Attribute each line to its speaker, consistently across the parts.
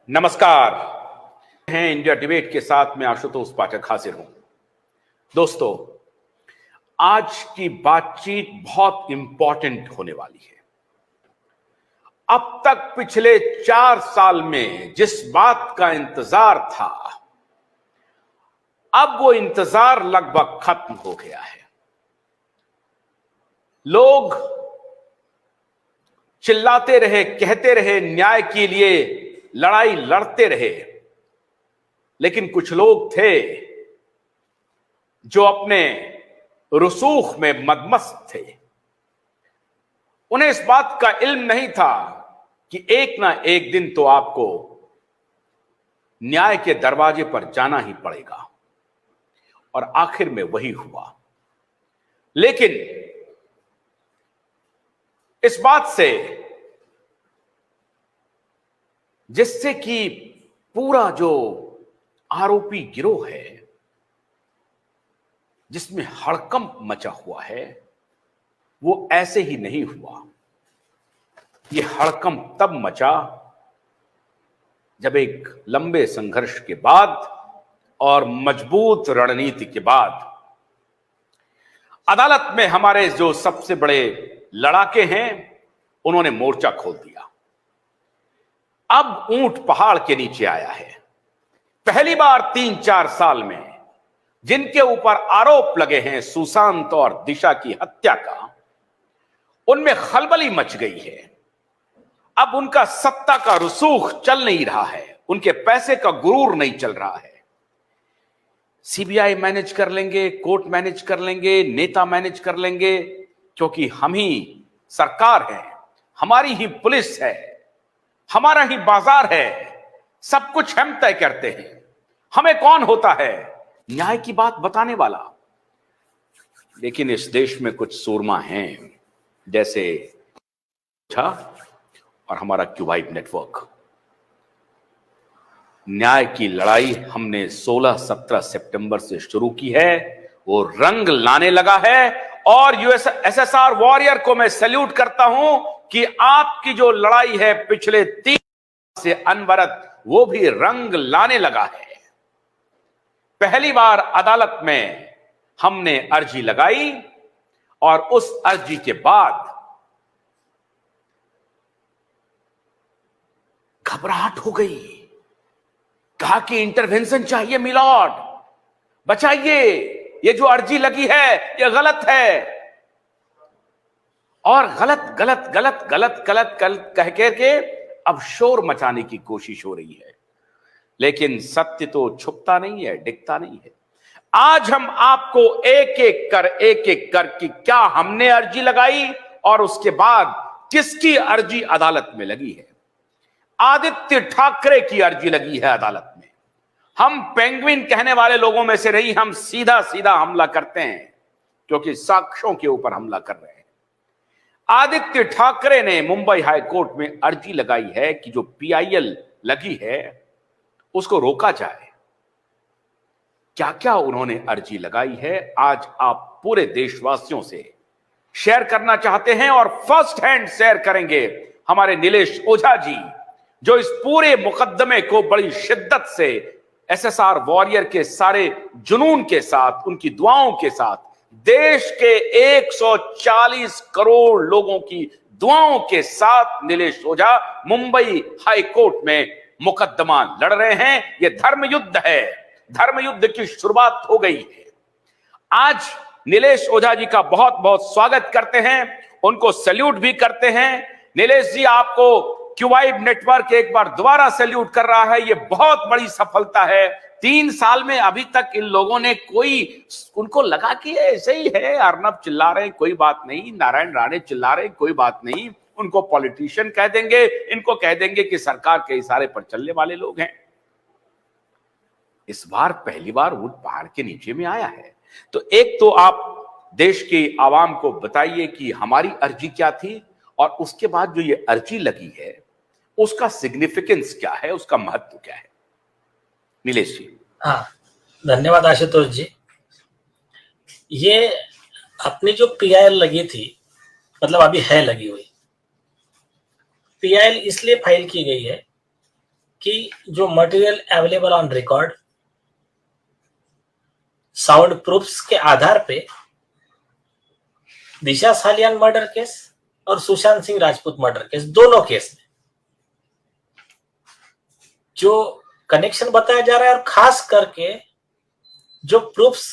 Speaker 1: नमस्कार। हैं India debate के साथ में आशुतोष पाठक हाजिर हूं। दोस्तों, आज की बातचीत बहुत इंपॉर्टेंट होने वाली है। अब तक पिछले 4 साल में जिस बात का इंतजार था, अब वो इंतजार लगभग खत्म हो गया है। लोग चिल्लाते रहे, कहते रहे, न्याय के लिए लड़ाई लड़ते रहे, लेकिन कुछ लोग थे जो अपने रुसूख में मदमस्त थे। उन्हें इस बात का इल्म नहीं था कि एक ना एक दिन तो आपको न्याय के दरवाजे पर जाना ही पड़ेगा, और आखिर में वही हुआ। लेकिन इस बात से जिससे कि पूरा जो आरोपी गिरोह है, जिसमें हड़कंप मचा हुआ है, वो ऐसे ही नहीं हुआ। ये हड़कंप तब मचा जब एक लंबे संघर्ष के बाद और मजबूत रणनीति के बाद अदालत में हमारे जो सबसे बड़े लड़ाके हैं, उन्होंने मोर्चा खोल दिया। अब ऊंट पहाड़ के नीचे आया है। पहली बार 3-4 साल में जिनके ऊपर आरोप लगे हैं सुशांत और दिशा की हत्या का, उनमें खलबली मच गई है। अब उनका सत्ता का रसूख चल नहीं रहा है, उनके पैसे का गुरूर नहीं चल रहा है। सीबीआई मैनेज कर लेंगे, कोर्ट मैनेज कर लेंगे, नेता मैनेज कर लेंगे, क्योंकि हम ही सरकार है, हमारी ही पुलिस है, हमारा ही बाजार है, सब कुछ हम तय करते हैं। हमें कौन होता है न्याय की बात बताने वाला? लेकिन इस देश में कुछ सूरमा हैं, जैसे और हमारा क्यूबाइब नेटवर्क। न्याय की लड़ाई हमने 16-17 सितंबर से शुरू की है, वो रंग लाने लगा है। और यूएसएसआर वॉरियर को मैं सैल्यूट करता हूं कि आपकी जो लड़ाई है पिछले 3 से अनवरत, वो भी रंग लाने लगा है। पहली बार अदालत में हमने अर्जी लगाई और उस अर्जी के बाद घबराहट हो गई। कहा कि इंटरवेंशन चाहिए मिलॉर्ड, बचाइए, ये जो अर्जी लगी है ये गलत है। और गलत गलत गलत गलत गलत गलत कह के अब शोर मचाने की कोशिश हो रही है। लेकिन सत्य तो छुपता नहीं है, दिखता नहीं है। आज हम आपको एक एक कर कि क्या हमने अर्जी लगाई और उसके बाद किसकी अर्जी अदालत में लगी है। आदित्य ठाकरे की अर्जी लगी है अदालत में। हम पेंगुइन कहने वाले लोगों में से नहीं, हम सीधा सीधा हमला करते हैं, क्योंकि साक्ष्यों के ऊपर हमला कर रहे हैं। आदित्य ठाकरे ने मुंबई हाई कोर्ट में अर्जी लगाई है कि जो पीआईएल लगी है उसको रोका जाए। क्या क्या उन्होंने अर्जी लगाई है, आज आप पूरे देशवासियों से शेयर करना चाहते हैं, और फर्स्ट हैंड शेयर करेंगे हमारे नीलेश ओझा जी, जो इस पूरे मुकदमे को बड़ी शिद्दत से एसएसआर वॉरियर के सारे जुनून के साथ, उनकी दुआओं के साथ, देश के 140 करोड़ लोगों की दुआओं के साथ नीलेश ओझा मुंबई हाई कोर्ट में मुकदमा लड़ रहे हैं। यह धर्म युद्ध है, धर्म युद्ध की शुरुआत हो गई है। आज नीलेश ओझा जी का बहुत बहुत स्वागत करते हैं, उनको सैल्यूट भी करते हैं। नीलेश जी, आपको क्यूबाइब नेटवर्क एक बार दोबारा सैल्यूट कर रहा है। यह बहुत बड़ी सफलता है। 3 साल में अभी तक इन लोगों ने कोई, उनको लगा कि ऐसे ही है, अर्नब चिल्ला रहे हैं कोई बात नहीं, नारायण राणे चिल्ला रहे हैं कोई बात नहीं, उनको पॉलिटिशियन कह देंगे, इनको कह देंगे कि सरकार के इशारे पर चलने वाले लोग हैं। इस बार पहली बार ऊंट पहाड़ के नीचे में आया है। तो एक तो आप देश की आवाम को बताइए कि हमारी अर्जी क्या थी, और उसके बाद जो ये अर्जी लगी है उसका सिग्निफिकेंस क्या है, उसका महत्व क्या है। नीलेश जी।
Speaker 2: हाँ, धन्यवाद आशुतोष जी। ये अपनी जो पीआईएल लगी थी, मतलब अभी है लगी हुई, पीआईएल इसलिए फाइल की गई है कि जो material available on record, sound proofs के आधार पे दिशा सालियान मर्डर केस और सुशांत सिंह राजपूत मर्डर केस, दोनों केस में जो कनेक्शन बताया जा रहा है और खास करके जो प्रूफ्स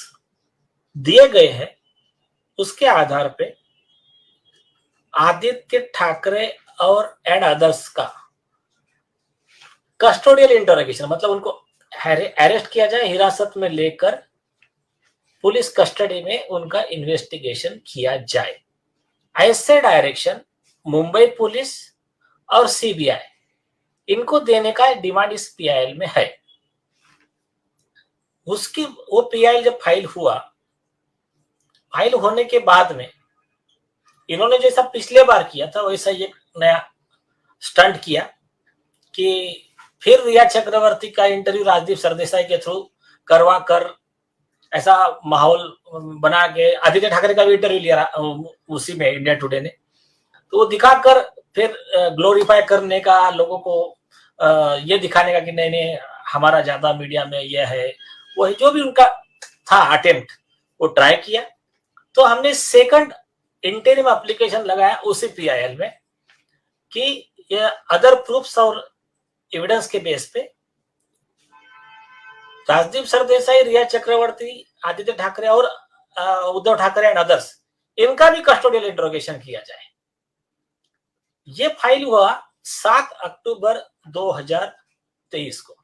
Speaker 2: दिए गए हैं उसके आधार पे आदित्य ठाकरे और एंड अदर्स का कस्टोडियल इंटरोगेशन, मतलब उनको अरेस्ट किया जाए, हिरासत में लेकर पुलिस कस्टडी में उनका इन्वेस्टिगेशन किया जाए, ऐसे डायरेक्शन मुंबई पुलिस और सीबीआई इनको देने का डिमांड इस पीआईएल में है। उसकी वो पीआईएल जब फाइल हुआ, फाइल होने के बाद में इन्होंने जैसा पिछले बार किया था वैसा एक नया स्टंट किया कि फिर रिया चक्रवर्ती का इंटरव्यू राजदीप सरदेसाई के थ्रू करवा कर ऐसा माहौल बना के आदित्य ठाकरे का भी इंटरव्यू लिया उसी में इंडिया टुडे ने, तो वो दिखाकर फिर ग्लोरीफाई करने का, लोगों को ये दिखाने का कि नहीं नहीं हमारा ज्यादा मीडिया में ये है वो है, जो भी उनका था अटेम्प्ट वो ट्राई किया। तो हमने सेकंड इंटरिम एप्लीकेशन लगाया उसी पीआईएल में कि ये अदर प्रूफ्स और एविडेंस के बेस पे राजदीप सरदेसाई, रिया चक्रवर्ती, आदित्य ठाकरे और उद्धव ठाकरे एंड अदर्स इनका भी कस्टोडियल इंटरोगेशन किया जाए। ये फाइल हुआ 7 अक्टूबर 2023 को।